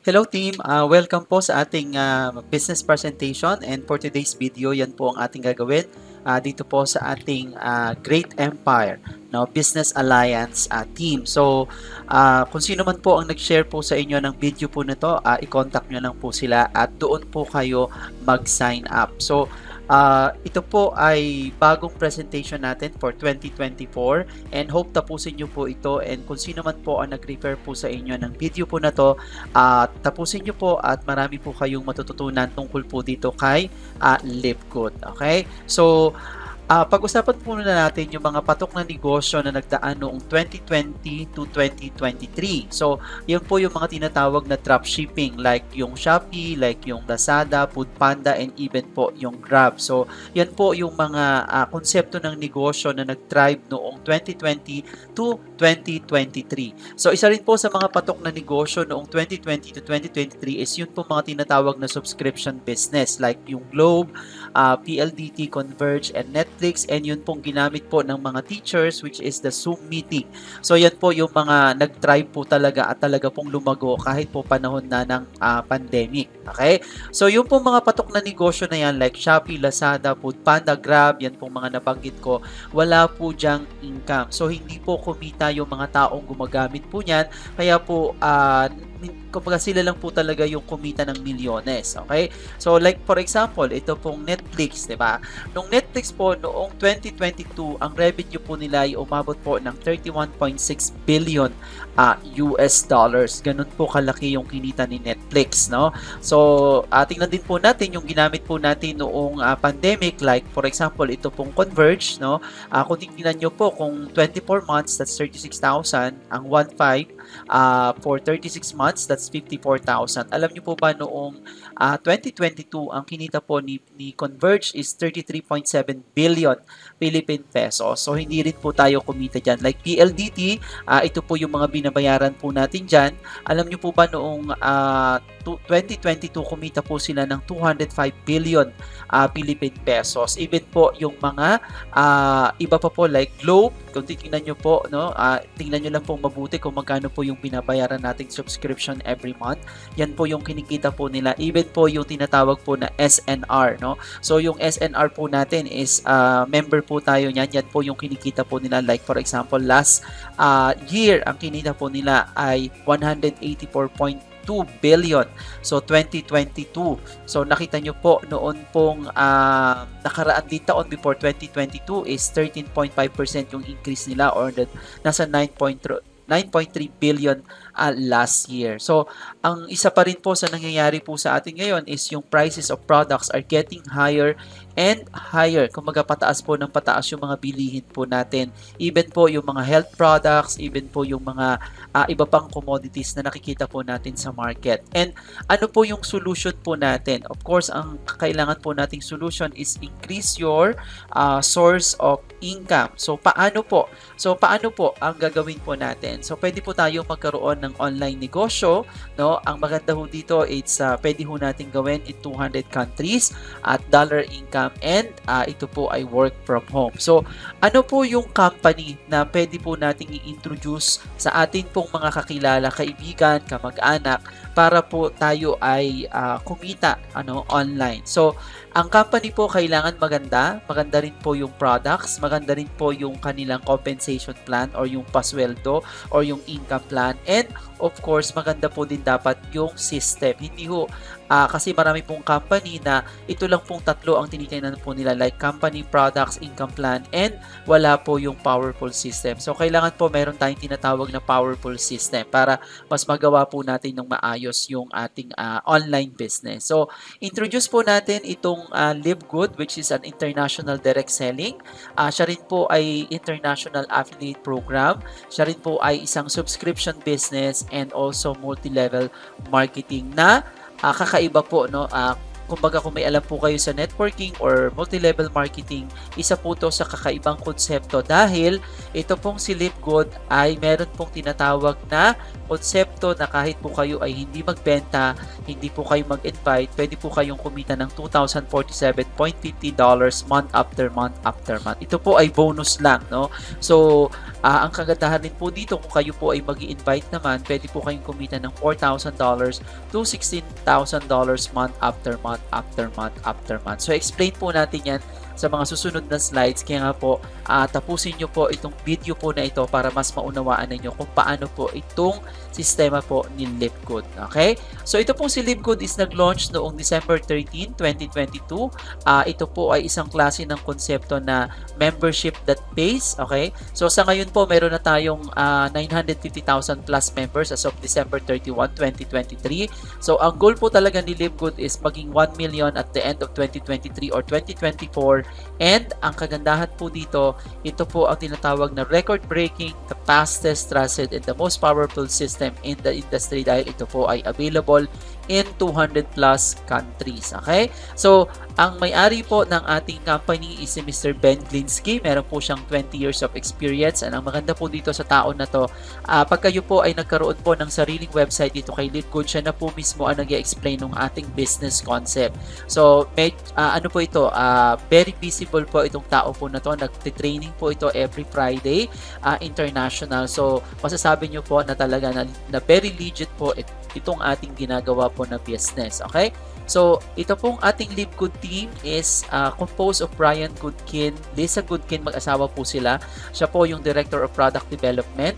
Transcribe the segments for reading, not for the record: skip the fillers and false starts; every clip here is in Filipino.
Hello team, welcome po sa ating business presentation, and for today's video, yan po ang ating gagawin dito po sa ating Great Empire Business Alliance team. So kung sino man po ang nag-share po sa inyo ng video po na to, i-contact nyo lang po sila at doon po kayo mag-sign up. So ito po ay bagong presentation natin for 2024 and hope tapusin nyo po ito, and kung sino man po ang nag-refer po sa inyo ng video po na to, tapusin nyo po at marami po kayong matututunan tungkol po dito kay Live Good. Okay? So, pag-usapan po na natin yung mga patok na negosyo na nagdaan noong 2020 to 2023. So, yan po yung mga tinatawag na dropshipping like yung Shopee, like yung Lazada, Foodpanda, and even po yung Grab. So, yan po yung mga konsepto ng negosyo na nag-thrive noong 2020 to 2023. So, isa rin po sa mga patok na negosyo noong 2020 to 2023 is yun po mga tinatawag na subscription business like yung Globe, PLDT, Converge, and Netflix, and yun pong ginamit po ng mga teachers, which is the Zoom meeting. So yan po yung mga nag-try po talaga at talaga pong lumago kahit po panahon na ng pandemic. Okay? So yung pong mga patok na negosyo na yan like Shopee, Lazada, Foodpanda, Grab, yan pong mga nabanggit ko, wala po dyang income. So hindi po kumita yung mga taong gumagamit po niyan, kaya po kumbaga sila lang po talaga yung kumita ng milyones. Okay? So like for example, ito pong Netflix, 'di ba? Nung Netflix po noong 2022, ang revenue po nila ay umabot po ng 31.6 billion US dollars. Ganun po kalaki yung kinita ni Netflix, no? So, tingnan din po natin yung ginamit po natin noong pandemic, like for example, ito pong Converge, no? Kung tingnan nyo po, kung 24 months, that's 36,000. Ang 1.5 for 36 months, that's 54,000. Alam niyo po ba noong 2022, ang kinita po ni Converge is 33.7 billion Philippine pesos. So, hindi rin po tayo kumita dyan. Like PLDT, ito po yung mga binabayaran po natin dyan. Alam niyo po ba noong 2022, kumita po sila ng 205 billion Philippine pesos. Even po yung mga iba pa po like Globe, kung titingnan nyo po, no, tingnan nyo lang po mabuti kung magkano po yung binabayaran nating subscription every month. Yan po yung kinikita po nila. Even po yung tinatawag po na SNR, no? So yung SNR po natin is member po tayo niyan. Yan po yung kinikita po nila. Like for example, last year, ang kinita po nila ay 184.2 billion. So 2022. So nakita nyo po noon pong nakaraan din taon before 2022 is 13.5% yung increase nila, or nasa 9.3 billion last year. So, ang isa pa rin po sa nangyayari po sa atin ngayon is yung prices of products are getting higher and higher. Kumaga pataas po ng pataas yung mga bilihin po natin. Even po yung mga health products, even po yung mga iba pang commodities na nakikita po natin sa market. And ano po yung solution po natin? Of course, ang kailangan po nating solution is increase your source of income. So, paano po? Paano po ang gagawin po natin? So, pwede po tayo magkaroon ng online negosyo, no? Ang maganda ho dito, it's pwede ho natin gawin in 200 countries at dollar income, and ito po ay work from home. So, ano po yung company na pwede po nating i-introduce sa atin pong mga kakilala, kaibigan, kamag-anak para po tayo ay kumita online. So, ang company po kailangan maganda rin po yung products, maganda rin po yung kanilang compensation plan or yung pasweldo or yung income plan, and of course, maganda po din dapat yung system. Hindi ho, kasi marami pong company na ito lang pong tatlo ang tinitingnan po nila, like company, products, income plan, and wala po yung powerful system. So, kailangan po meron tayong tinatawag na powerful system para mas magawa po natin ng maayos yung ating online business. So, introduce po natin itong Live Good, which is an international direct selling. Siya rin po ay international affiliate program. Siya rin po ay isang subscription business and also multi-level marketing na kakaiba po, no? kumbaga kung may alam po kayo sa networking or multi-level marketing, isa po to sa kakaibang konsepto dahil ito pong si Livegood ay meron pong tinatawag na konsepto na kahit po kayo ay hindi magbenta, hindi po kayo mag-invite, pwede po kayong kumita ng $2,047.50 month after month after month. Ito po ay bonus lang, no? So, ang kagandahan din po dito kung kayo po ay mag-i-invite naman, pwede po kayong kumita ng $4,000 to $16,000 month after month after month after month. So, explain po natin yan sa mga susunod na slides. Kaya nga po, tapusin nyo po itong video po na ito para mas maunawaan ninyo kung paano po itong sistema po ni Livegood. Okay? So, ito pong si Livegood is nag-launch noong December 13, 2022. Ito po ay isang klase ng konsepto na membership that pays. Okay? So, sa ngayon po, meron na tayong 950,000 plus members as of December 31, 2023. So, ang goal po talaga ni Livegood is maging 1 million at the end of 2023 or 2024. And ang kagandahan po dito, ito po ang tinatawag na record-breaking, the fastest, trusted, and the most powerful system in the industry dahil ito po ay available in 200 plus countries. Okay? So, ang may-ari po ng ating company is si Mr. Ben Glinsky. Meron po siyang 20 years of experience. And ang maganda po dito sa taon na to, pag kayo po ay nagkaroon po ng sariling website dito kay Livegood, siya na po mismo ang nag-explain ng ating business concept. So, ano po ito? Very visible po itong tao po na to. Nag-training po ito every Friday, international. So, masasabi nyo po na talaga na very legit po itong ating ginagawa po na business. Okay? So, ito pong ating Livegood team is composed of Brian Goodkin, Lisa Goodkin, mag-asawa po sila. Siya po yung Director of Product Development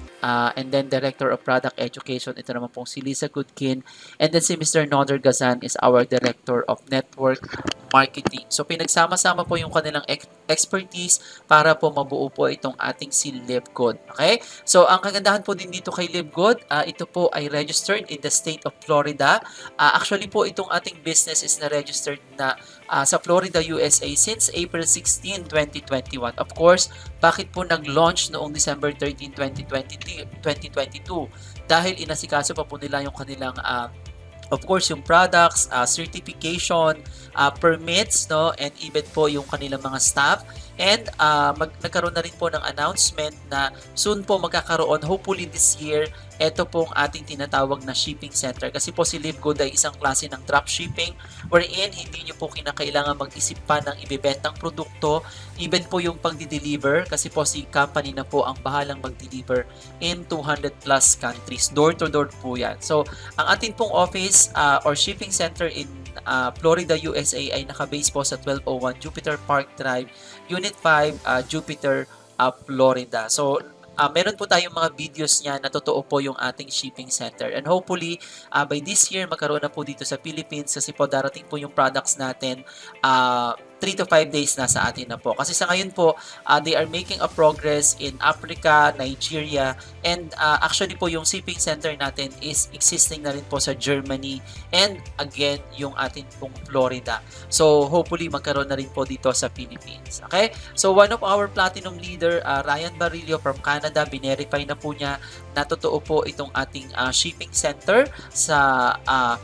and then Director of Product Education. Ito naman pong si Lisa Goodkin. And then si Mr. Nodar Gazan is our Director of Network Marketing. So, pinagsama-sama po yung kanilang expertise para po mabuo po itong ating si Livegood. Okay? So, ang kagandahan po din dito kay Livegood, ito po ay registered in the state of Florida. Actually po, itong ating business is na-registered na sa Florida, USA since April 16, 2021. Of course, bakit po nag-launch noong December 13, 2022? Dahil inasikaso pa po nila yung kanilang of course, yung products, certification, permits, no, and even po yung kanilang mga staff. And nagkaroon na rin po ng announcement na soon po magkakaroon, hopefully this year, ito pong ating tinatawag na shipping center. Kasi po si Livegood ay isang klase ng dropshipping wherein hindi nyo po kinakailangan mag-isip pa ng ibibentang produkto, even po yung pag-deliver kasi po si company na po ang bahalang mag-deliver in 200 plus countries. Door-to-door po yan. So, ang ating pong office or shipping center in Florida, USA ay nakabase po sa 1201 Jupiter Park Drive, Unit 5, Jupiter, Florida. So, meron po tayong mga videos niya na totoo po yung ating shipping center. And hopefully, by this year, magkaroon na po dito sa Philippines kasi po darating po yung products natin 3 to 5 days na sa atin na po. Kasi sa ngayon po, they are making a progress in Africa, Nigeria, and actually po yung shipping center natin is existing na rin po sa Germany and again, yung atin pong Florida. So, hopefully magkaroon na rin po dito sa Philippines. Okay? So, one of our platinum leader, Ryan Barillo from Canada, binerify na po niya na totoo po itong ating shipping center sa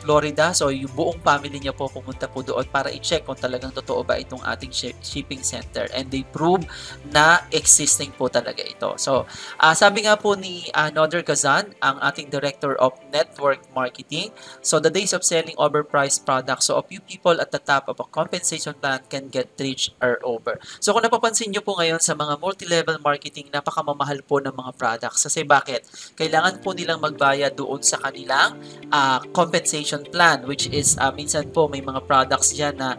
Florida. So, yung buong family niya po pumunta po doon para i-check kung talagang totoo ba itong ating shipping center, and they prove na existing po talaga ito. So, sabi nga po ni Nodar Gazan, ang ating Director of Network Marketing, so the days of selling overpriced products, so a few people at the top of a compensation plan can get rich are over. So, kung napapansin nyo po ngayon sa mga multi-level marketing, napakamamahal po ng mga products. Kasi bakit? Kailangan po nilang magbayad doon sa kanilang compensation plan, which is minsan po may mga products dyan na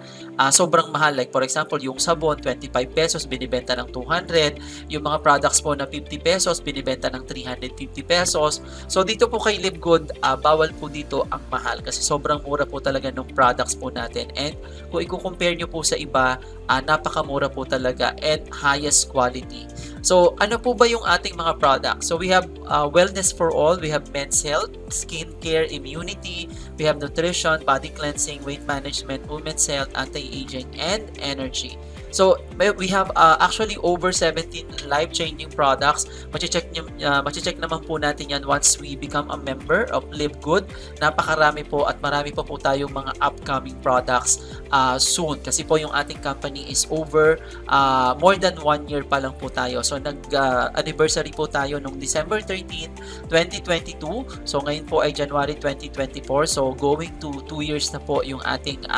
sobrang mahal. Like for example, yung sabon, 25 pesos, binibenta ng 200. Yung mga products po na 50 pesos, binibenta ng 350 pesos. So dito po kay Livegood, bawal po dito ang mahal kasi sobrang mura po talaga ng products po natin. And kung i-compare nyo po sa iba, napakamura po talaga and highest quality. So, ano po ba yung ating mga products? So, we have wellness for all. We have men's health, skincare, immunity. We have nutrition, body cleansing, weight management, women's health, anti-aging, and energy. So we have actually over 17 life-changing products. Mache-check naman po natin yan once we become a member of Live Good. Napakarami po at marami pa po tayong mga upcoming products soon. Kasi po yung ating company is over more than 1 year pa lang po tayo. So nag-anniversary po tayo nung December 13, 2022. So ngayon po ay January 2024. So going to 2 years na po yung ating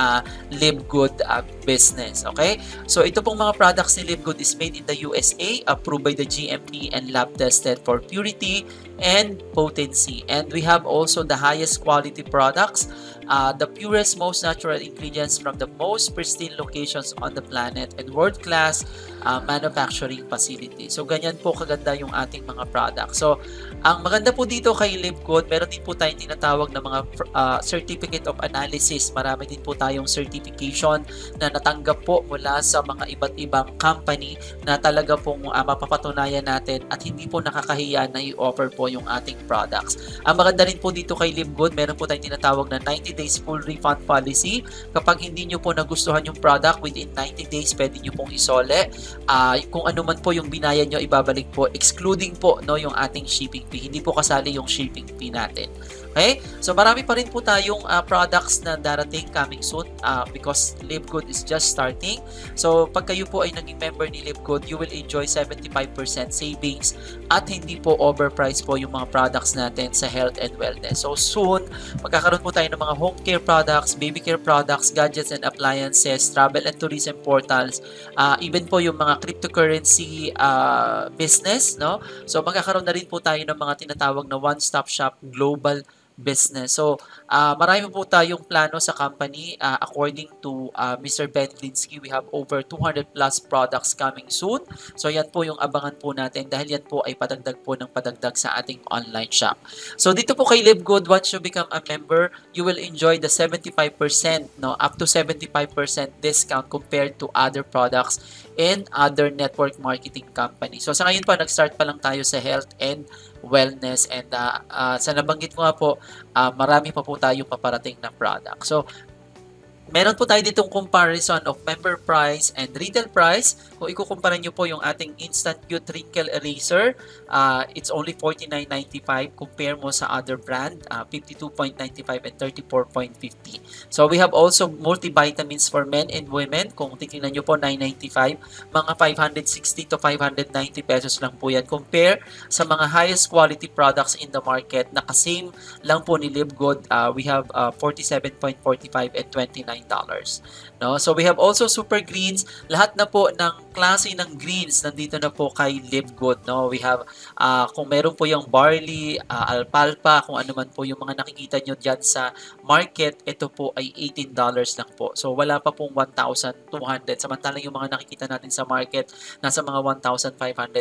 Live Good business. Okay? So ito pong mga products ni Live Good is made in the USA, approved by the GMP and lab tested for purity and potency. And we have also the highest quality products, the purest, most natural ingredients from the most pristine locations on the planet and world-class manufacturing facility. So ganyan po kaganda yung ating mga products. So ang maganda po dito kay Live Good, meron din po tayong tinatawag na mga certificate of analysis. Marami din po tayong certification na natanggap po mula sa mga iba't ibang company na talaga pong mapapatunayan natin at hindi po nakakahiya na i-offer po yung ating products. Ang maganda rin po dito kay Live Good, meron po tayong tinatawag na 90 days full refund policy. Kapag hindi nyo po nagustuhan yung product within 90 days, pwede nyo pong isole. Kung ano man po yung binayad nyo, ibabalik po, excluding po yung ating shipping fee. Hindi po kasali yung shipping fee natin. Okay? So marami pa rin po tayong products na darating coming soon because Live Good is just starting. So pag kayo po ay naging member ni Live Good, you will enjoy 75% savings at hindi po overpriced po yung mga products natin sa health and wellness. So soon, magkakaroon po tayo ng mga home care products, baby care products, gadgets and appliances, travel and tourism portals, even po yung mga cryptocurrency business, no? So magkakaroon na rin po tayo ng mga tinatawag na one-stop shop global business. So, marami po tayong plano sa company. According to Mr. Ben Glinsky, we have over 200 plus products coming soon. So, yan po yung abangan po natin dahil yan po ay padagdag po ng padagdag sa ating online shop. So, dito po kay Live Good, once you become a member, you will enjoy the 75%, no, up to 75% discount compared to other products and other network marketing companies. So, sa ngayon pa, nag-start pa lang tayo sa health and wellness and sa nabanggit ko nga po, marami pa po tayong paparating na product. So, meron po tayo ditong comparison of member price and retail price. Kung ikukumpara nyo po yung ating Instant Cute Wrinkle Eraser, it's only $49.95. Compare mo sa other brand, $52.95 and $34.50. So we have also multivitamins for men and women. Kung titingnan nyo po, $9.95. Mga 560 to 590 pesos lang po yan. Compare sa mga highest quality products in the market. Nakasame lang po ni Live Good. We have $47.45 and $29. No? So we have also super greens. Lahat na po ng klase ng greens nandito na po kay Live Good. No? We have kung meron po yung barley, alfalfa, kung ano man po yung mga nakikita nyo dyan sa market, ito po ay $18 lang po. So wala pa pong 1,200. Samantalang yung mga nakikita natin sa market, nasa mga 1,500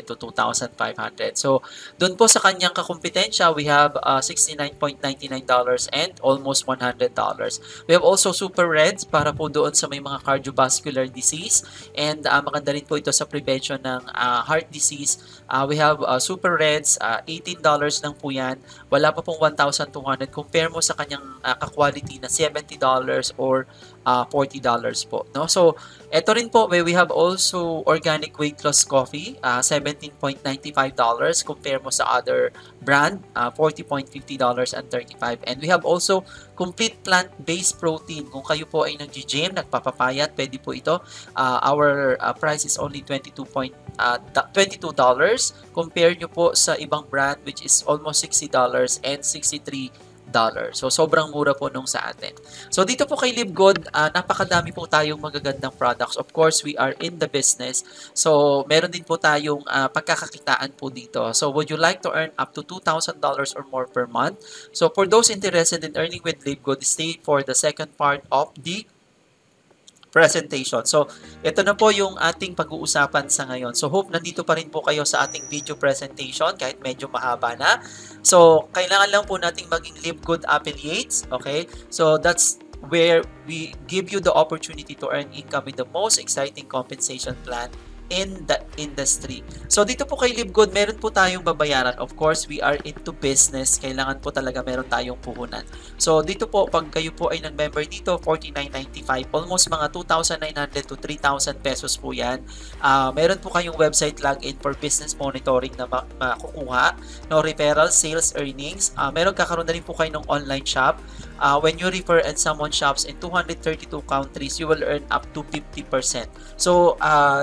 to 2,500. So doon po sa kanyang kakumpetensya, we have $69.99 and almost $100. We have also super reds para po doon sa may mga cardiovascular disease and maganda rin po ito sa prevention ng heart disease. We have super reds, $18 lang po yan. Wala pa pong 1,200. Compare mo sa kanyang ka-quality na $70 or $40 po. No? So, ito rin po, we have also organic weight loss coffee, $17.95. Compare mo sa other brand, $40.50 and $35. And we have also complete plant-based protein. Kung kayo po ay nag-gym, nagpapapayat, pwede po ito. Our price is only $22. Compare nyo po sa ibang brand which is almost $60 and $63. So, sobrang mura po nung sa atin. So, dito po kay Live Good, napakadami po tayong magagandang products. Of course, we are in the business. So, meron din po tayong pagkakakitaan po dito. So, would you like to earn up to $2,000 or more per month? So, for those interested in earning with Live Good, stay for the second part of the presentation. So, ito na po yung ating pag-uusapan sa ngayon. So, hope nandito pa rin po kayo sa ating video presentation kahit medyo mahaba na. So, kailangan lang po nating maging Live Good affiliates. Okay? So, that's where we give you the opportunity to earn income with the most exciting compensation plan in the industry. So dito po kay LiveGood, meron po tayong babayaran. Of course, we are into business. Kailangan po talaga meron tayong puhunan. So dito po, pag kayo po ay nag-member dito, $49.95, almost mga 2,900 to 3,000 pesos po yan. Meron po kayong website login for business monitoring na makukuha. No, referral, sales, earnings. Meron kakaroon na rin po kayo ng online shop. When you refer and someone shops in 232 countries, you will earn up to 50%. So,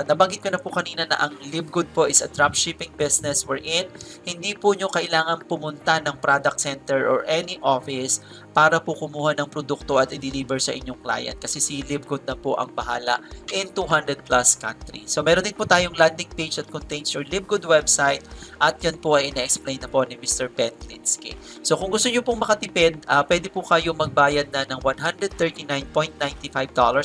nabanggit ko na po kanina na ang LiveGood po is a dropshipping business wherein hindi po nyo kailangan pumunta ng product center or any office para po kumuha ng produkto at i-deliver sa inyong client kasi si LiveGood na po ang bahala in 200 plus countries. So, meron din po tayong landing page that contains your LiveGood website at yan po ay ina-explain na po ni Mr. Petlinsky. So, kung gusto nyo pong makatipid, pwede po kayo magbayad na ng $139.95,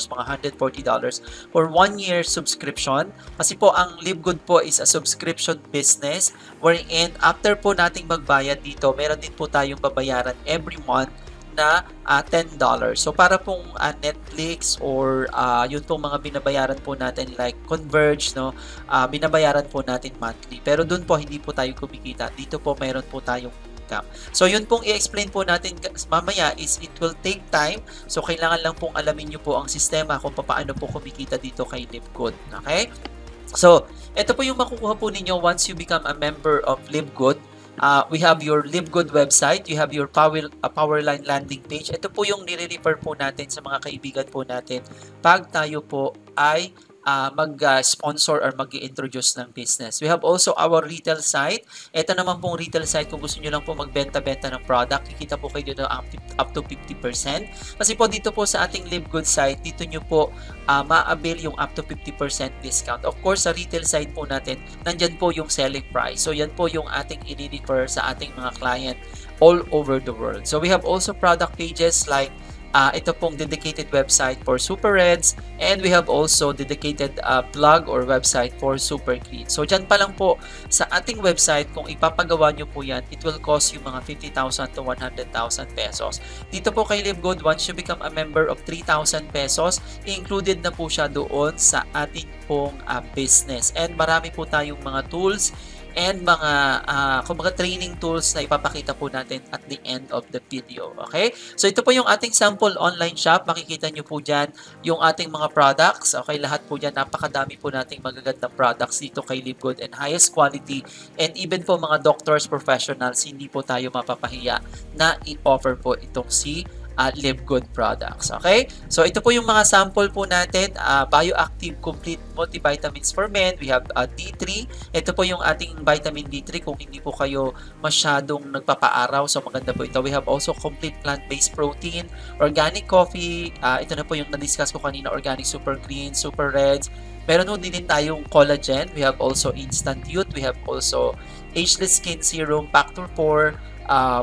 mga $140 for 1 year subscription. Kasi po ang LiveGood po is a subscription business wherein after po nating magbayad dito, meron din po tayong babayaran every month na $10. So para pong Netflix or yun pong mga binabayaran po natin like Converge, no, binabayaran po natin monthly. Pero dun po hindi po tayo kumikita. Dito po meron po tayong income. So yun pong i-explain po natin mamaya is it will take time. So kailangan lang pong alamin nyo po ang sistema kung paano po kumikita dito kay LiveGood. Okay? So ito po yung makukuha po ninyo once you become a member of LiveGood. We have your LiveGood website, you have your Powerline landing page. Ito po yung nire-refer po natin sa mga kaibigan po natin pag tayo po ay mag-sponsor or mag-introduce ng business. We have also our retail site. Ito naman pong retail site kung gusto nyo lang po magbenta-benta ng product, kikita po kayo dito up to 50%. Kasi po dito po sa ating LiveGood site, dito nyo po ma-avail yung up to 50% discount. Of course, sa retail site po natin, nandyan po yung selling price. So yan po yung ating i-refer sa ating mga client all over the world. So we have also product pages like ito pong dedicated website for Super Reds, and we have also dedicated blog or website for Super Green. So dyan pa lang po sa ating website, kung ipapagawa nyo po yan, it will cost you mga 50,000 to 100,000 pesos. Dito po kay LiveGood, once you become a member of 3,000 pesos, included na po siya doon sa ating pong business. And marami po tayong mga tools and mga training tools na ipapakita po natin at the end of the video. Okay? So ito po yung ating sample online shop. Makikita nyo po dyan yung ating mga products. Okay? Lahat po dyan. Napakadami po nating magagandang products dito kay LiveGood and highest quality. And even po mga doctors, professionals, hindi po tayo mapapahiya na i-offer po itong si LiveGood products. Okay? So, ito po yung mga sample po natin. Bioactive Complete Multivitamins for Men. We have D3. Ito po yung ating vitamin D3 kung hindi po kayo masyadong nagpapaaraw. So, maganda po ito. We have also Complete Plant-Based Protein, Organic Coffee. Ito na po yung na-discuss ko kanina. Organic Super Green, Super Reds. Meron po din tayong collagen. We have also Instant Youth. We have also Ageless Skin Serum, Factor 4,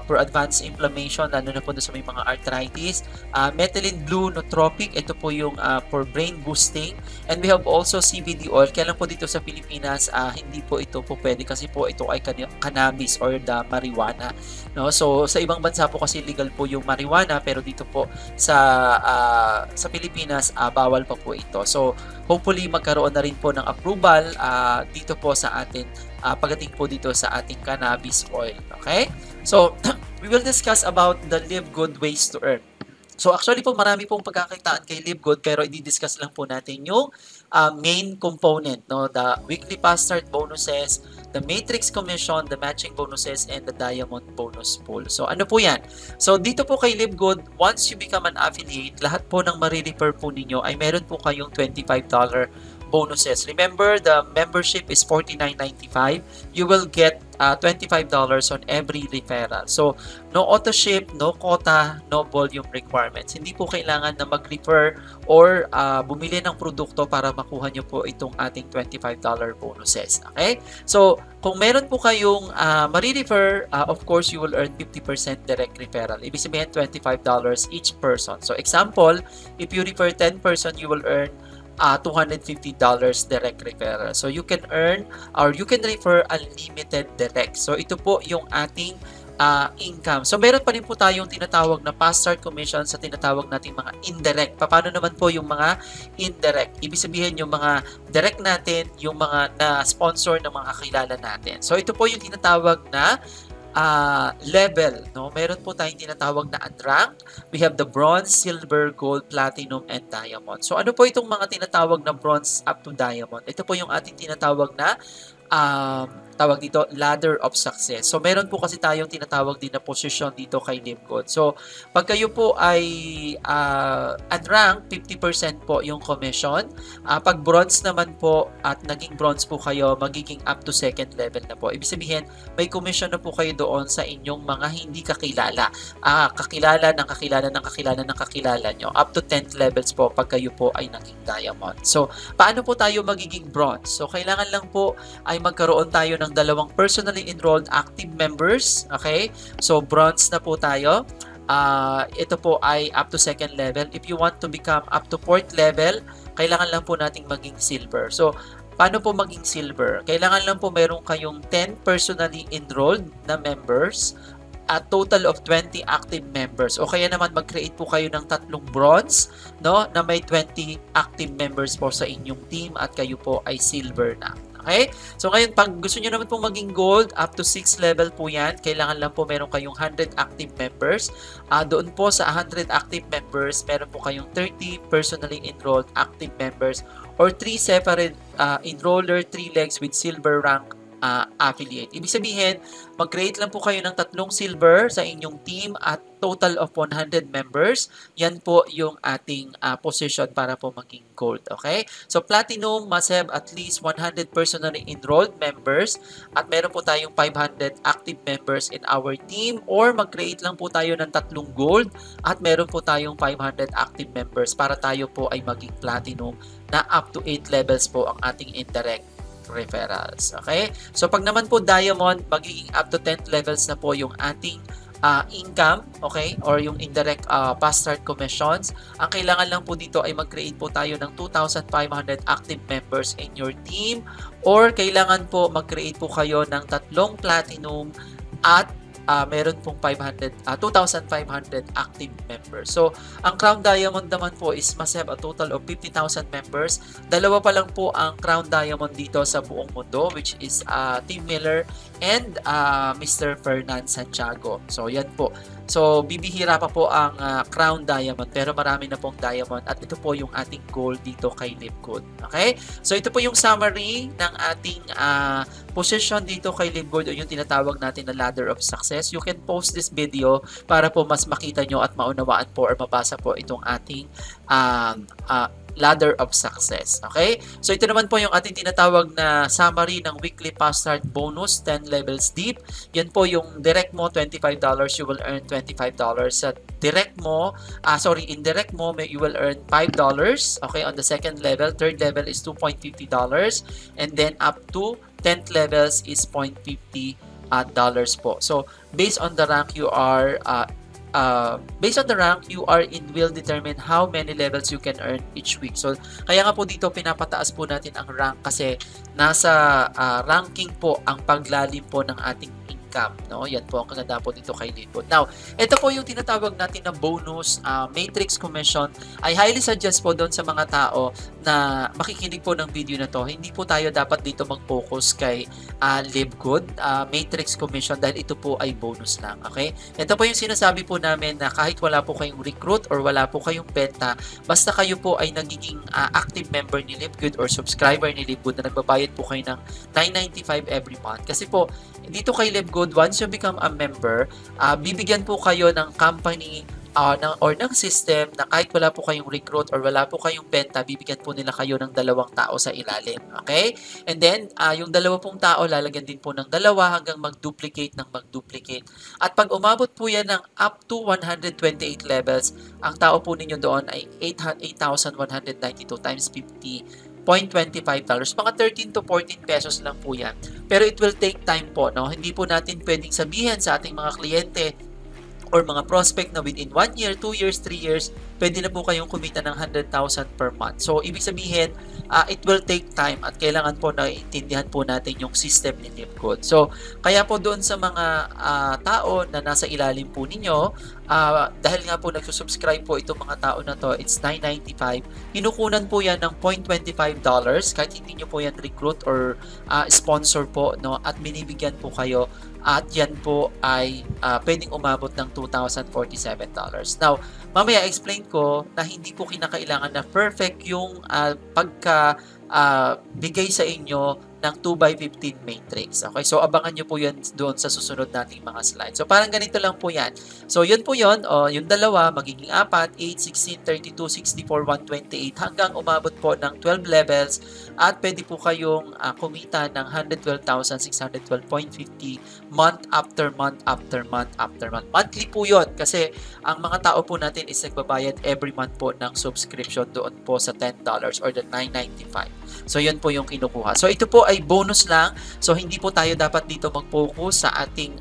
for advanced inflammation, lalo na po sa may mga arthritis. Methylene Blue Nootropic, ito po yung for brain boosting. And we have also CBD oil. Kaya lang po dito sa Pilipinas, hindi po ito po pwede kasi po ito ay cannabis or the marijuana. No? So, sa ibang bansa po kasi legal po yung marijuana, pero dito po sa Pilipinas, bawal pa po ito. So, hopefully magkaroon na rin po ng approval dito po sa atin pagdating po dito sa ating cannabis oil. Okay? So, we will discuss about the LiveGood ways to earn. So, actually po, marami pong pagkakitaan kay LiveGood, pero i-discuss lang po natin yung main component, no? The weekly fast start bonuses, the matrix commission, the matching bonuses, and the diamond bonus pool. So, ano po yan? So, dito po kay LiveGood, once you become an affiliate, lahat po ng marirefer po ninyo ay meron po kayong $25 bonuses. Remember, the membership is $49.95. You will get $25 on every referral. So, no auto ship, no quota, no volume requirements. Hindi po kailangan na mag-refer or bumili ng produkto para makuha nyo po itong ating $25 bonuses. Okay? So, kung meron po kayong marirefer, of course, you will earn 50% direct referral. Ibig sabihin, $25 each person. So, example, if you refer 10 person, you will earn $250 direct referral. So, you can earn or you can refer unlimited direct. So, ito po yung ating income. So, meron pa rin po tayong tinatawag na past start commission sa tinatawag nating mga indirect. Paano naman po yung mga indirect? Ibig sabihin yung mga direct natin, yung mga na-sponsor ng mga kakilala natin. So, ito po yung tinatawag na level. No? Meron po tayong tinatawag na unranked. We have the bronze, silver, gold, platinum, and diamond. So, ano po itong mga tinatawag na bronze up to diamond? Ito po yung ating tinatawag na tawag dito, ladder of success. So, meron po kasi tayong tinatawag din na position dito kay Libgod. So, pag kayo po ay unranked, 50% po yung commission. Pag bronze naman po at naging bronze po kayo, magiging up to second level na po. Ibig sabihin, may commission na po kayo doon sa inyong mga hindi kakilala. Kakilala ng kakilala ng kakilala ng kakilala nyo. Up to 10th levels po pag kayo po ay naging diamond. So, paano po tayo magiging bronze? So, kailangan lang po ay magkaroon tayo ng dalawang personally enrolled active members. Okay? So, bronze na po tayo. Ito po ay up to second level. If you want to become up to fourth level, kailangan lang po nating maging silver. So, paano po maging silver? Kailangan lang po meron kayong 10 personally enrolled na members at total of 20 active members. O kaya naman mag-create po kayo ng tatlong bronze, no, na may 20 active members po sa inyong team at kayo po ay silver na. Okay? So ngayon, pag gusto nyo naman pong maging gold, up to 6 level po yan. Kailangan lang po meron kayong 100 active members. Doon po sa 100 active members, meron po kayong 30 personally enrolled active members or 3 separate enroller, 3 legs with silver rank affiliate. Ibig sabihin, mag-create lang po kayo ng tatlong silver sa inyong team at total of 100 members. Yan po yung ating position para po maging gold. Okay? So, platinum must have at least 100 personally enrolled members at meron po tayong 500 active members in our team or mag-create lang po tayo ng tatlong gold at meron po tayong 500 active members para tayo po ay maging platinum na up to 8 levels po ang ating indirect referrals. Okay? So, pag naman po diamond, magiging up to 10th levels na po yung ating income, okay? Or yung indirect past start commissions. Ang kailangan lang po dito ay mag-create po tayo ng 2,500 active members in your team or kailangan po mag-create po kayo ng tatlong platinum at meron pong 2,500 active members. So, ang Crown Diamond naman po is must have a total of 50,000 members. Dalawa pa lang po ang Crown Diamond dito sa buong mundo, which is Tim Miller and Mr. Fernan Santiago. So, yan po. So, bibihira pa po ang Crown Diamond pero marami na pong diamond at ito po yung ating gold dito kay Libgod. Okay? So, ito po yung summary ng ating position dito kay Libgod o yung tinatawag natin na ladder of success. You can post this video para po mas makita nyo at maunawaan po or mabasa po itong ating ladder of success. Okay? So, ito naman po yung ating tinatawag na summary ng weekly past start bonus, 10 levels deep. Yan po yung direct mo, $25, you will earn $25. Sa direct mo, indirect mo, you will earn $5. Okay, on the second level. Third level is $2.50. And then up to 10th levels is $0.50 po. So, based on the rank you are will determine how many levels you can earn each week. So, kaya nga po dito pinapataas po natin ang rank kasi nasa ranking po ang paglalim po ng ating income, no? Yan po ang kaganda po dito kay Libgod. Now, ito po yung tinatawag natin na bonus matrix commission. I highly suggest po doon sa mga tao na makikinig po ng video na to. Hindi po tayo dapat dito mag-focus kay Libgod matrix commission dahil ito po ay bonus lang. Okay? Ito po yung sinasabi po namin na kahit wala po kayong recruit or wala po kayong benta, basta kayo po ay nagiging active member ni Libgod or subscriber ni Libgod na nagbabayad po kayo ng $9.95 every month. Kasi po, dito kay Libgod, once you become a member, bibigyan po kayo ng company or ng system na kahit wala po kayong recruit or wala po kayong benta, bibigyan po nila kayo ng 2 tao sa ilalim. Okay? And then, yung 2 tao, lalagyan din po ng 2 hanggang mag-duplicate ng mag-duplicate. At pag umabot po yan ng up to 128 levels, ang tao po ninyo doon ay 8,192 times 50 $0.25. Mga 13 to 14 pesos lang po yan. Pero it will take time po, no? Hindi po natin pwedeng sabihin sa ating mga kliyente or mga prospect na within 1 year, 2 years, 3 years, pwede na po kayong kumita ng 100,000 per month. So, ibig sabihin, it will take time at kailangan po na iintindihan po natin yung system ni Livgood. So, kaya po doon sa mga tao na nasa ilalim po ninyo, dahil nga po nagsusubscribe po itong mga tao na to, it's $9.95. Kinukunan po yan ng $0.25 kahit hindi nyo po yan recruit or sponsor po, no? At binibigyan po kayo at yan po ay pwedeng umabot ng $2,047. Now, mamaya explain ko na hindi po kinakailangan na perfect yung bigay sa inyo ng 2x15 matrix. Okay, so abangan nyo po yan doon sa susunod nating mga slides. So parang ganito lang po yan. So yun po yun, yung dalawa magiging 4, 8, 16, 32, 64, 128 hanggang umabot po ng 12 levels at pwede po kayong kumita ng 112,612.50 month after month after month after month. Monthly po yun kasi ang mga tao po natin is nagbabayad every month po ng subscription doon po sa $10 or the $9.95. So yun po yung kinukuha. So ito po ay bonus lang. So hindi po tayo dapat dito mag-focus sa ating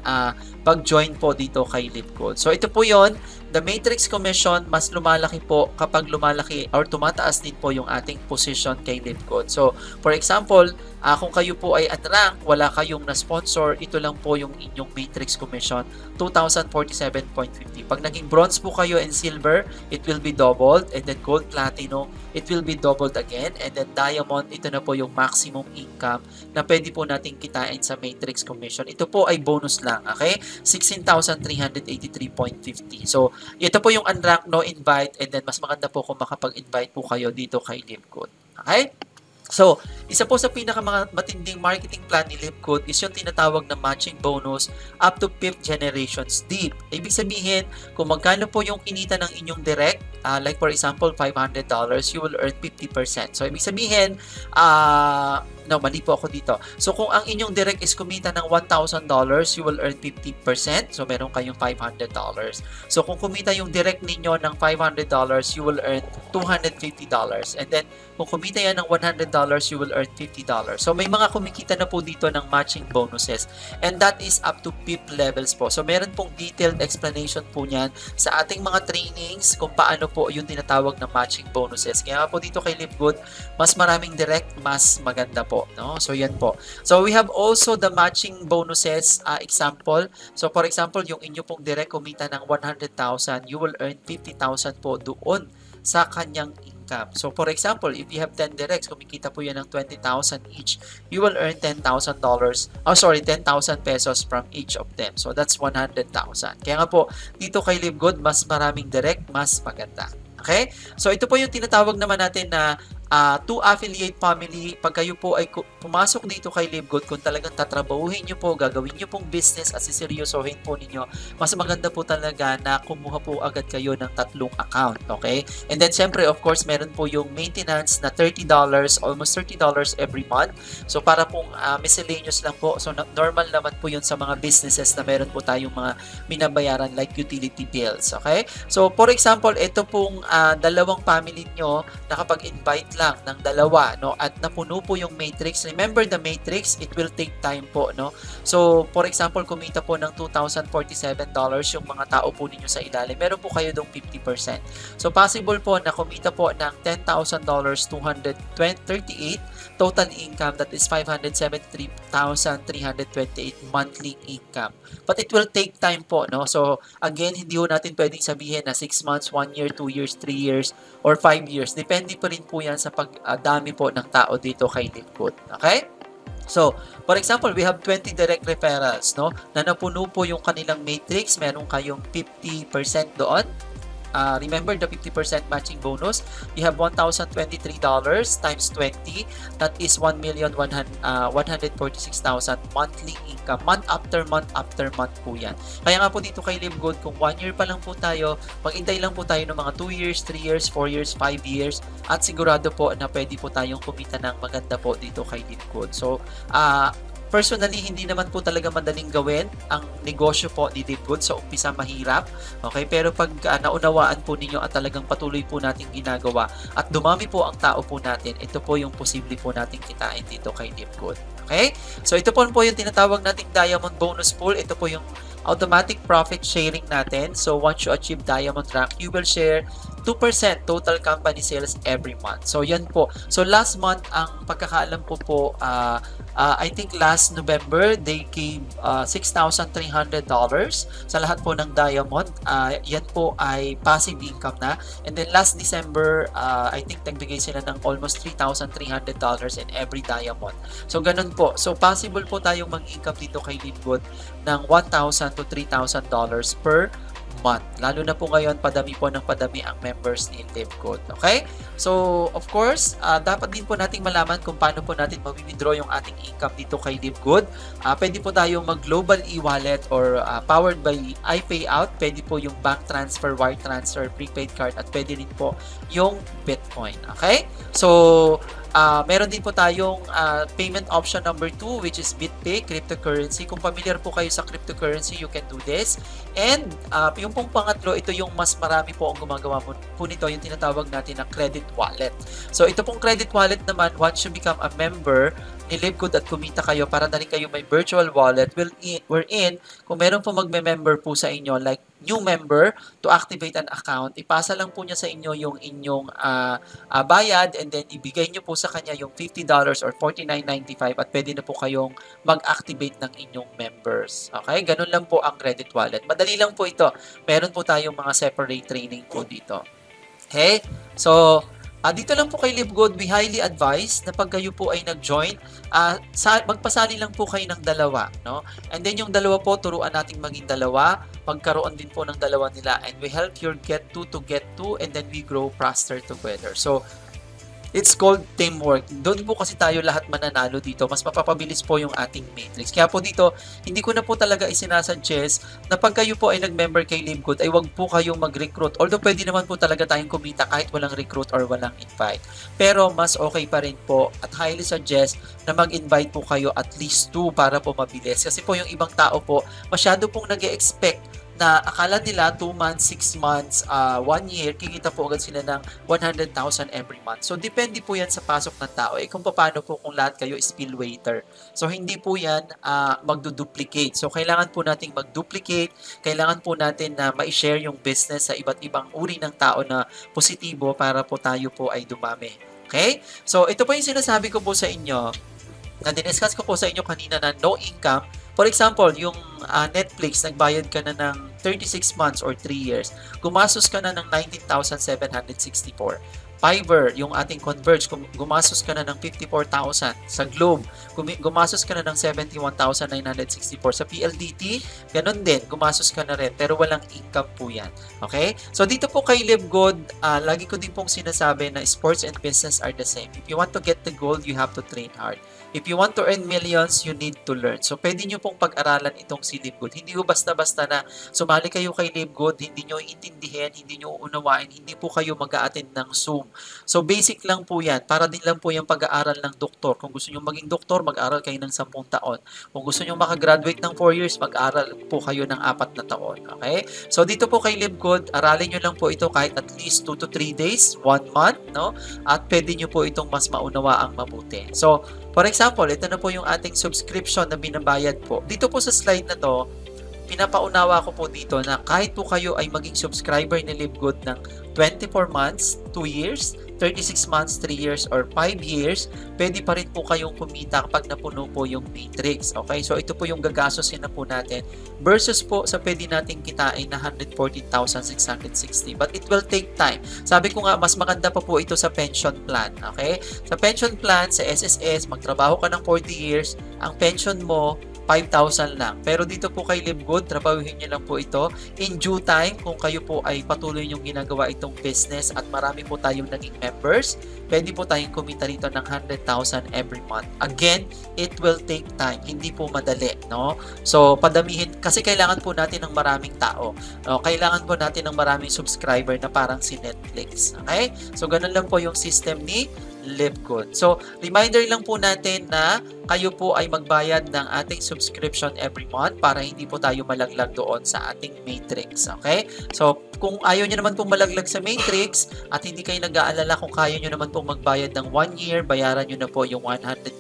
pag-join po dito kay Livgood. So ito po yon. The matrix commission mas lumalaki po kapag lumalaki or tumataas din po yung ating position kay Livgood. So for example, kung kayo po ay unrank, wala kayong na-sponsor, ito lang po yung inyong matrix commission, 2,047.50. Pag naging bronze po kayo and silver, it will be doubled, and then gold, platinum, it will be doubled again, and then diamond, ito na po yung maximum income na pwede po nating kitain sa matrix commission. Ito po ay bonus lang, okay? 16,383.50. So, ito po yung unrank, no invite, and then mas maganda po kung makapag-invite po kayo dito kay Livgood. Okay? So, isa po sa pinakamatinding marketing plan ni Livgood is yung tinatawag na matching bonus up to 5th generations deep. Ibig sabihin, kung magkano po yung kinita ng inyong direct, like for example, $500, you will earn 50%. So, ibig sabihin, mali po ako dito. So, kung ang inyong direct is kumita ng $1,000, you will earn 50%. So, meron kayong $500. So, kung kumita yung direct ninyo ng $500, you will earn $250. And then, kung kumita yan ng $100, you will earn $50. So, may mga kumikita na po dito ng matching bonuses. And that is up to PIP levels po. So, meron pong detailed explanation po niyan sa ating mga trainings kung paano po yung tinatawag na matching bonuses. Kaya po dito kay Livgood, mas maraming direct, mas maganda po. No? So, yan po. So, we have also the matching bonuses example. So, for example, yung inyo pong direct kumita ng 100,000, you will earn 50,000 po doon sa kanyang income. So, for example, if you have 10 directs, kumikita po yan ng 20,000 each, you will earn $10,000. 10,000 pesos from each of them. So, that's 100,000. Kaya nga po, dito kay Livgood, mas maraming direct, mas maganda. Okay? So, ito po yung tinatawag naman natin na to affiliate family. Pag kayo po ay pumasok dito kay Livgood, kung talagang tatrabahuhin nyo po, gagawin nyo pong business at siseryosohin po ninyo, mas maganda po talaga na kumuha po agad kayo ng 3 account. Okay? And then, syempre, of course, meron po yung maintenance na $30, almost $30 every month. So, para pong miscellaneous lang po. So, normal naman po yun sa mga businesses na meron po tayong mga binabayaran like utility bills. Okay? So, for example, ito pong dalawang family nyo na kapag-invite lang ng dalawa, no, at napuno po yung matrix. Remember the matrix, it will take time po, no. So, for example, kumita po ng $2,047 yung mga tao po ninyo sa ilalim. Meron po kayo dong 50%. So, possible po na kumita po ng $10,000, 238 total income, that is 573,328 monthly income. But it will take time po, no. So, again, hindi ho natin pwedeng sabihin na 6 months, 1 year, 2 years, 3 years, or 5 years. Depende pa rin po yan sa pagdami po ng tao dito kay Livgood. Okay? So, for example, we have 20 direct referrals, no? Na napuno po yung kanilang matrix. Meron kayong 50% doon. Remember the 50% matching bonus. You have $1,023 times 20. That is 1,146,000 monthly income. Month after month po yan. Kaya nga po dito kay Livgood, kung 1 year pa lang po tayo, mag-intay lang po tayo ng mga 2 years, 3 years, 4 years, 5 years, at sigurado po na pwede po tayong kumita ng maganda po dito kay Livgood. So, personally, hindi naman po talaga madaling gawin ang negosyo po ni Livgood. Sa umpisa mahirap. Okay? Pero pag naunawaan po ninyo at talagang patuloy po natin ginagawa at dumami po ang tao po natin, ito po yung posible po natin kitain dito kay Livgood. Okay? So ito po yung tinatawag nating diamond bonus pool. Ito po yung automatic profit sharing natin. So once you achieve diamond rank, you will share 2% total company sales every month. So yan po. So last month, ang pagkakaalam ko po, I think last November, they gave $6,300 sa lahat po ng diamond. Yan po ay passive income na. And then last December, I think nagbigay sila ng almost $3,300 in every diamond. So ganun po. So possible po tayong mag-income dito kay Livegood ng $1,000 to $3,000 per month. Lalo na po ngayon, padami po ng padami ang members ni Livegood. Okay? So, of course, dapat din po nating malaman kung paano po natin mag-withdraw yung ating income dito kay Livegood. Pwede po tayong mag-global e-wallet or powered by iPayout. Pwede po yung bank transfer, wire transfer, prepaid card, at pwede rin po yung Bitcoin. Okay? So, meron din po tayong payment option number 2, which is BitPay, cryptocurrency. Kung familiar po kayo sa cryptocurrency, you can do this. And yung pong pangatlo, ito yung mas marami po ang gumagawa po nito, yung tinatawag natin na credit wallet. So ito pong credit wallet naman, once you become a member ni Livegood at kumita kayo, para na rin kayo may virtual wallet, wherein kung meron po magme-member po sa inyo, like new member, to activate an account, ipasa lang po niya sa inyo yung inyong bayad, and then ibigay niyo po sa kanya yung $50 or $49.95 at pwede na po kayong mag-activate ng inyong members. Okay? Ganun lang po ang credit wallet. Madali lang po ito. Meron po tayong mga separate training po dito. Okay? So, dito lang po kay Livegood, we highly advise na pag kayo po ay nag-join, magpasali lang po kayo ng dalawa. No? And then yung dalawa po, turuan nating maging dalawa, magkaroon din po ng dalawa nila, and we help your get to get to, and then we grow faster together. So, it's called teamwork. Doon po kasi tayo lahat mananalo dito. Mas mapapabilis po yung ating matrix. Kaya po dito, hindi ko na po talaga isinasuggest na pag kayo po ay nag-member kay Livegood, ay wag po kayong mag-recruit. Although pwede naman po talaga tayong kumita kahit walang recruit or walang invite. Pero mas okay pa rin po at highly suggest na mag-invite po kayo at least 2 para po mabilis. Kasi po yung ibang tao po, masyado pong nag-e-expect na akala nila 2 months, 6 months, 1 year, kikita po agad sila ng 100,000 every month. So, depende po yan sa pasok ng tao. Kung paano po kung lahat kayo is spill waiter. So, hindi po yan magduduplicate. So, kailangan po nating mag-duplicate. Kailangan po natin na ma-share yung business sa iba't ibang uri ng tao na positibo para po tayo po ay dumami. Okay? So, ito po yung sinasabi ko po sa inyo na diniscuss ko po sa inyo kanina na no income. For example, yung Netflix, nagbayad ka na ng 36 months or 3 years, gumastos ka na ng 19,764. Fiverr, yung ating Converge, gumastos ka na ng 54,000. Sa Globe, gumastos ka na ng 71,964. Sa PLDT, ganun din, gumastos ka na rin, pero walang income po yan. Okay? So, dito po kay Livegood, lagi ko din pong sinasabi na sports and business are the same. If you want to get the gold, you have to train hard. If you want to earn millions, you need to learn. So, pwede nyo pong pag-aralan itong si Livegood. Hindi po basta-basta na sumali kayo kay Livegood, hindi nyo iintindihin, hindi nyo uunawain, hindi po kayo mag-a-attend ng Zoom. So, basic lang po yan. Para din lang po yung pag-aaral ng doktor. Kung gusto nyo maging doktor, mag-aaral kayo ng 10 taon. Kung gusto nyo makagraduate ng 4 years, mag-aaral po kayo ng 4 na taon. Okay? So, dito po kay Livegood, aralin nyo lang po ito kahit at least 2 to 3 days, 1 month, no? At pwede nyo po itong mas maunawaang mabuti. So, for example, ito na po yung ating subscription na binabayad po. Dito po sa slide na to, pinapaunawa ko po dito na kahit po kayo ay maging subscriber ni Livegood ng 24 months, 2 years, 36 months, 3 years, or 5 years, pwede pa rin po kayong kumita kapag napuno po yung matrix. Okay? So, ito po yung gagastosin na po natin versus po sa pwede nating kitain na 114,660. But it will take time. Sabi ko nga, mas maganda pa po ito sa pension plan. Okay? Sa pension plan, sa SSS, magtrabaho ka ng 40 years, ang pension mo, 5,000 lang. Pero dito po kay Livegood, trabahuhin nyo lang po ito. In due time, kung kayo po ay patuloy yung ginagawa itong business at marami po tayong naging members, pwede po tayong kumita rito ng 100,000 every month. Again, it will take time. Hindi po madali, no? So, padamihin, kasi kailangan po natin ng maraming tao. No? Kailangan po natin ng maraming subscriber na parang si Netflix. Okay? So, ganun lang po yung system ni Livegood. So, reminder lang po natin na kayo po ay magbayad ng ating subscription every month para hindi po tayo malaglag doon sa ating matrix. Okay? So, kung ayaw nyo naman pong malaglag sa matrix at hindi kayo nag-aalala kung kaya nyo naman pong magbayad ng 1 year, bayaran nyo na po yung $140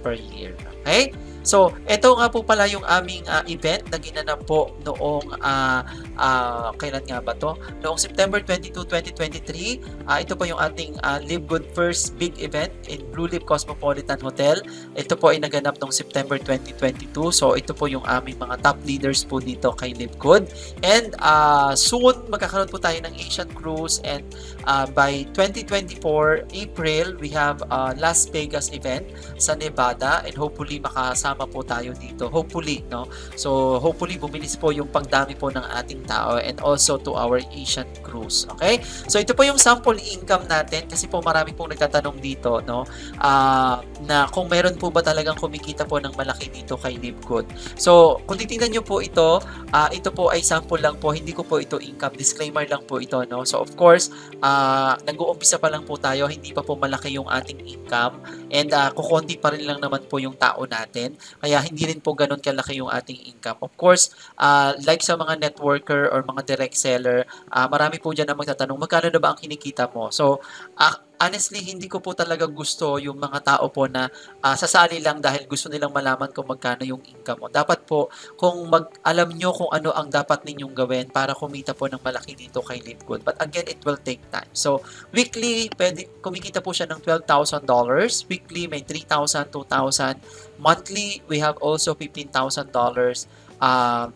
per year. Okay? So, ito nga po pala yung aming event na ginanap po noong, kailan nga ba to? Noong September 22, 2023. Ito po yung ating Live Good first big event in Blue Leaf Cosmopolitan Hotel. Ito po ay naganap noong September 2022. So, ito po yung aming mga top leaders po dito kay Live Good. And soon, magkakaroon po tayo ng Asian Cruise, and by 2024 April, we have Las Vegas event sa Nevada, and hopefully makasama po tayo dito. Hopefully, no? So, hopefully bumilis po yung pagdami po ng ating tao, and also to our Asian Cruise. Okay? So, ito po yung sample income natin, kasi po marami pong nagtatanong dito, no? Na kung meron po ba talagang kumikita po ng malaki dito kay Live Good. So, kung titingnan nyo po ito po ay sample lang po, hindi ko po ito income. Disclaimer lang po ito, no? So, of course, nag-uumpisa pa lang po tayo, hindi pa po malaki yung ating income, and kukonti pa rin lang naman po yung tao natin, kaya hindi rin po ganun kalaki yung ating income. Of course, like sa mga networker or mga direct seller, marami po dyan na magtatanong, magkano na ba ang kinikita mo? So, honestly, hindi ko po talaga gusto yung mga tao po na sasali lang dahil gusto nilang malaman kung magkano yung income mo. Dapat po, kung alam nyo kung ano ang dapat ninyong gawin para kumita po ng malaki dito kay Live Good. But again, it will take time. So, weekly, kumikita po siya ng $12,000. Weekly, may $3,000, $2,000. Monthly, we have also $15,000.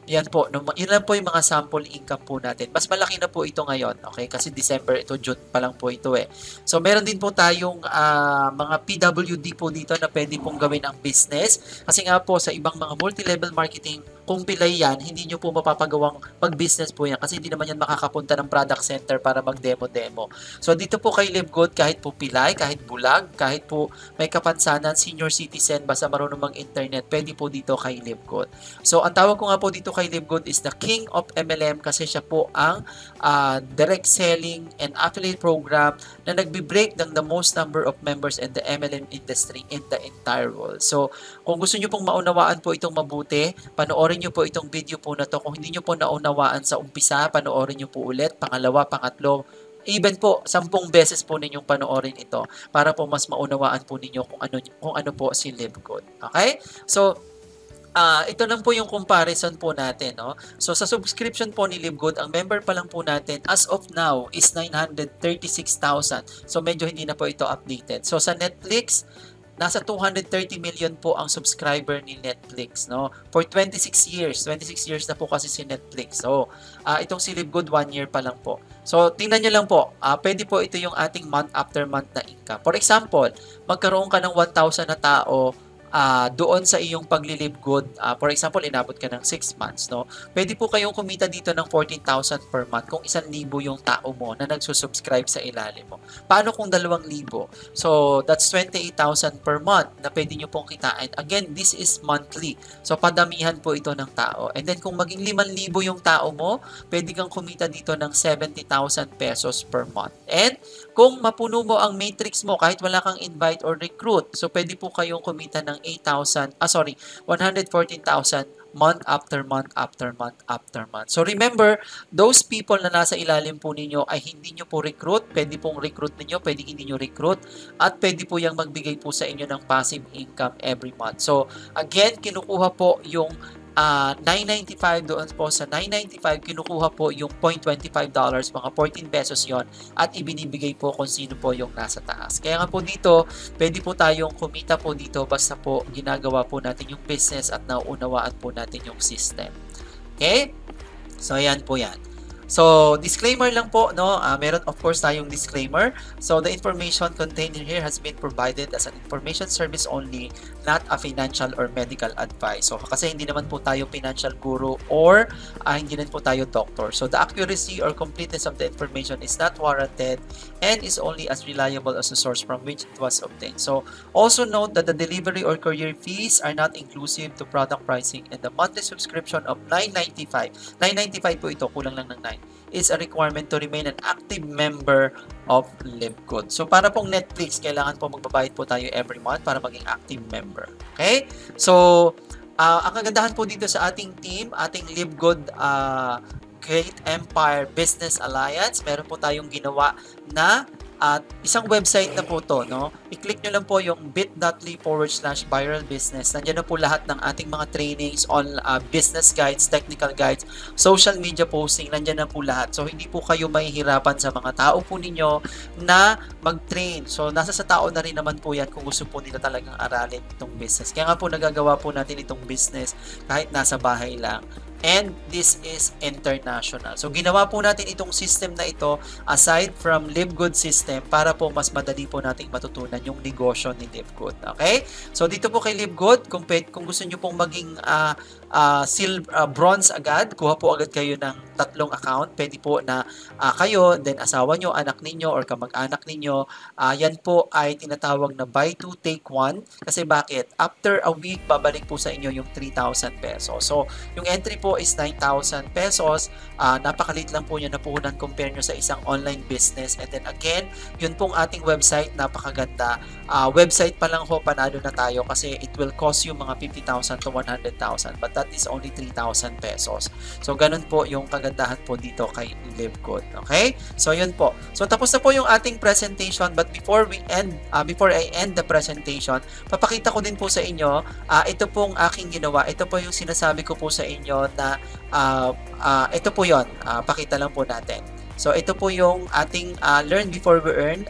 Yan po, yun lang po yung mga sample income po natin. Mas malaki na po ito ngayon, okay? Kasi December ito, June pa lang po ito eh. So, meron din po tayong mga PWD po dito na pwede pong gawin ang business. Kasi nga po, sa ibang mga multi-level marketing, kung pilay yan, hindi nyo po mapapagawang mag-business po yan kasi hindi naman yan makakapunta ng product center para mag-demo-demo. So, dito po kay Live Good, kahit po pilay, kahit bulag, kahit po may kapansanan, senior citizen, basta marunong mag-internet, pwede po dito kay Live Good. So, ang tawag ko nga po dito kay Live Good is the King of MLM kasi siya po ang direct selling and affiliate program na nagbe-break ng the most number of members in the MLM industry in the entire world. So, kung gusto nyo pong maunawaan po itong mabuti, panoorin nyo po itong video po na to. Kung hindi nyo po naunawaan sa umpisa, panoorin nyo po ulit, pangalawa, pangatlo, even po, 10 beses po ninyong panoorin ito para po mas maunawaan po ninyo kung ano po si Live Good. Okay? So, ito lang po yung comparison po natin, no? So, sa subscription po ni Live Good, ang member pa lang po natin as of now is 936,000. So, medyo hindi na po ito updated. So, sa Netflix, nasa 230 million po ang subscriber ni Netflix, no? For 26 years. 26 years na po kasi si Netflix. So, itong si Live Good, 1 year pa lang po. So, tingnan nyo lang po. Pwede po ito yung ating month after month na income. For example, magkaroon ka ng 1,000 na tao doon sa iyong pagli-Live Good. For example, inabot ka ng 6 months, no? Pwede po kayong kumita dito ng 14,000 per month kung 1,000 yung tao mo na nagsusubscribe sa ilalim mo. Paano kung 2,000? So, that's 28,000 per month na pwede nyo pong kitain. Again, this is monthly. So, padamihan po ito ng tao. And then, kung maging 5,000 yung tao mo, pwede kang kumita dito ng 70,000 pesos per month. And, kung mapuno mo ang matrix mo kahit wala kang invite or recruit, so pwede po kayong kumita ng 114,000 month after month after month after month. So remember, those people na nasa ilalim po ninyo ay hindi nyo po recruit, pwede pong recruit ninyo, pwede hindi nyo recruit, at pwede po yung magbigay po sa inyo ng passive income every month. So again, kinukuha po yung 995 doon po sa 995, kinukuha po yung $0.25, mga 14 pesos yon, at ibinibigay po kung sino po yung nasa taas. Kaya nga po dito, pwede po tayong kumita po dito basta po ginagawa po natin yung business at nauunawaan po natin yung system. Okay? So, ayan po yan. So, disclaimer lang po, no? Meron of course tayong disclaimer. So, the information contained in here has been provided as an information service only, not a financial or medical advice. So, kasi hindi naman po tayo financial guru or hindi rin po tayo doctor. So, the accuracy or completeness of the information is not warranted and is only as reliable as the source from which it was obtained. So, also note that the delivery or courier fees are not inclusive to product pricing, and the monthly subscription of $995. $995 po ito, kulang lang ng 9. Is a requirement to remain an active member of Live Good. So, para pong Netflix, kailangan po magbabayad po tayo every month para maging active member. Okay? So, ang kagandahan po dito sa ating team, ating Live Good Great Empire Business Alliance, meron po tayong ginawa na At isang website na po to, no? I-click nyo lang po yung bit.ly/viral business. Nandiyan na po lahat ng ating mga trainings on business guides, technical guides, social media posting, nandiyan na po lahat. So, hindi po kayo mahihirapan sa mga tao po ninyo na mag-train. So, nasa sa tao na rin naman po yan kung gusto po nila talagang aralin itong business. Kaya nga po nagagawa po natin itong business kahit nasa bahay lang. And this is international. So, ginawa po natin itong system na ito aside from LiveGood system para po mas madali po nating matutunan yung negosyo ni LiveGood. Okay? So, dito po kay LiveGood, kung gusto nyo pong maging bronze agad, kuha po agad kayo ng 3 account. Pwede po na kayo, then asawa nyo, anak ninyo, or kamag-anak ninyo. Yan po ay tinatawag na buy 2, take 1. Kasi bakit? After a week, babalik po sa inyo yung 3,000 pesos. So, yung entry po is 9,000 pesos. Napakalit lang po nyo na puhunan compare nyo sa isang online business. And then again, yun pong ating website, napakaganda. Website pa lang ho, panalo na tayo kasi it will cost you mga 50,000 to 100,000. But that is only 3,000 pesos. So, ganun po yung kagandahan po dito kay LiveGood. Okay? So, yun po. So, tapos na po yung ating presentation. But before I end the presentation, papakita ko din po sa inyo, ito pong aking ginawa. Ito po yung sinasabi ko po sa inyo na ito po yon. Pakita lang po natin. So, ito po yung ating Learn Before We Earn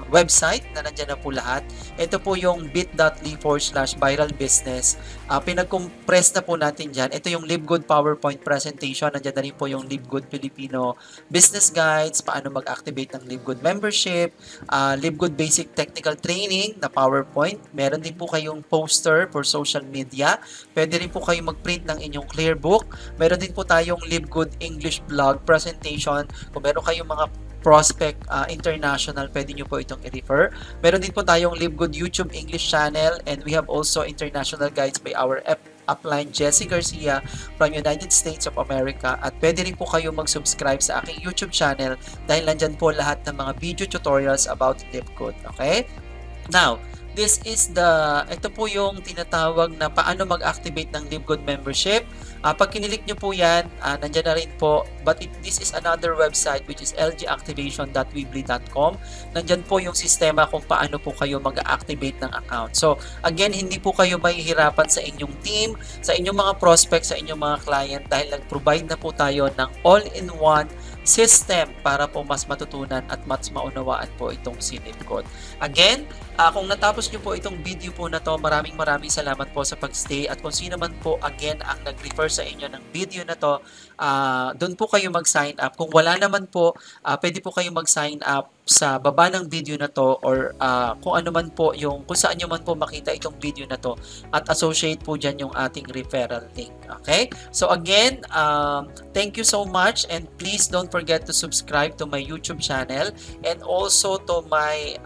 website na nandyan na po lahat. Ito po yung bit.ly/viral business. Pinag-compress na po natin dyan. Ito yung LiveGood PowerPoint presentation. Nandyan na rin po yung LiveGood Filipino Business Guides, paano mag-activate ng LiveGood membership, LiveGood Basic Technical Training na PowerPoint. Meron din po kayong poster for social media. Pwede rin po kayong mag-print ng inyong clear book. Meron din po tayong LiveGood English blog presentation. Kung meron kayong mga prospect international, pwede nyo po itong i-refer. Meron din po tayong LiveGood YouTube English channel, and we have also international guides by our upline Jessie Garcia from United States of America. At pwede rin po kayo mag-subscribe sa aking YouTube channel dahil nandyan po lahat ng mga video tutorials about LiveGood. Okay? Now, ito po yung tinatawag na paano mag-activate ng LiveGood membership. Pag kinilik nyo po yan, nandyan na rin po. But this is another website which is lgactivation.weebly.com. Nandyan po yung sistema kung paano po kayo mag-activate ng account. So, again, hindi po kayo mahihirapan sa inyong team, sa inyong mga prospects, sa inyong mga client dahil nag-provide na po tayo ng all-in-one system para po mas matutunan at mas maunawaan po itong si LiveGood. Again, kung natapos nyo po itong video po na to, maraming salamat po sa pag-stay. At kung sino man po again ang nag-refer sa inyo ng video na to, doon po kayo mag-sign up. Kung wala naman po, pwede po kayo mag-sign up sa baba ng video na to, or kung ano man po kung saan nyo man po makita itong video na to, at associate po dyan yung ating referral link. Okay? So again, thank you so much, and please don't forget to subscribe to my YouTube channel and also to my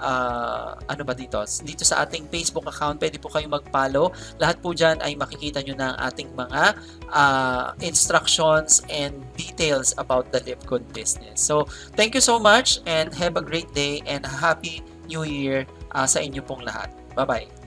dito sa ating Facebook account. Pwede po kayong mag-follow. Lahat po dyan ay makikita nyo na ang ating mga instructions and details about the LiveGood business. So, thank you so much and have a great day and Happy New Year sa inyo pong lahat. Bye-bye.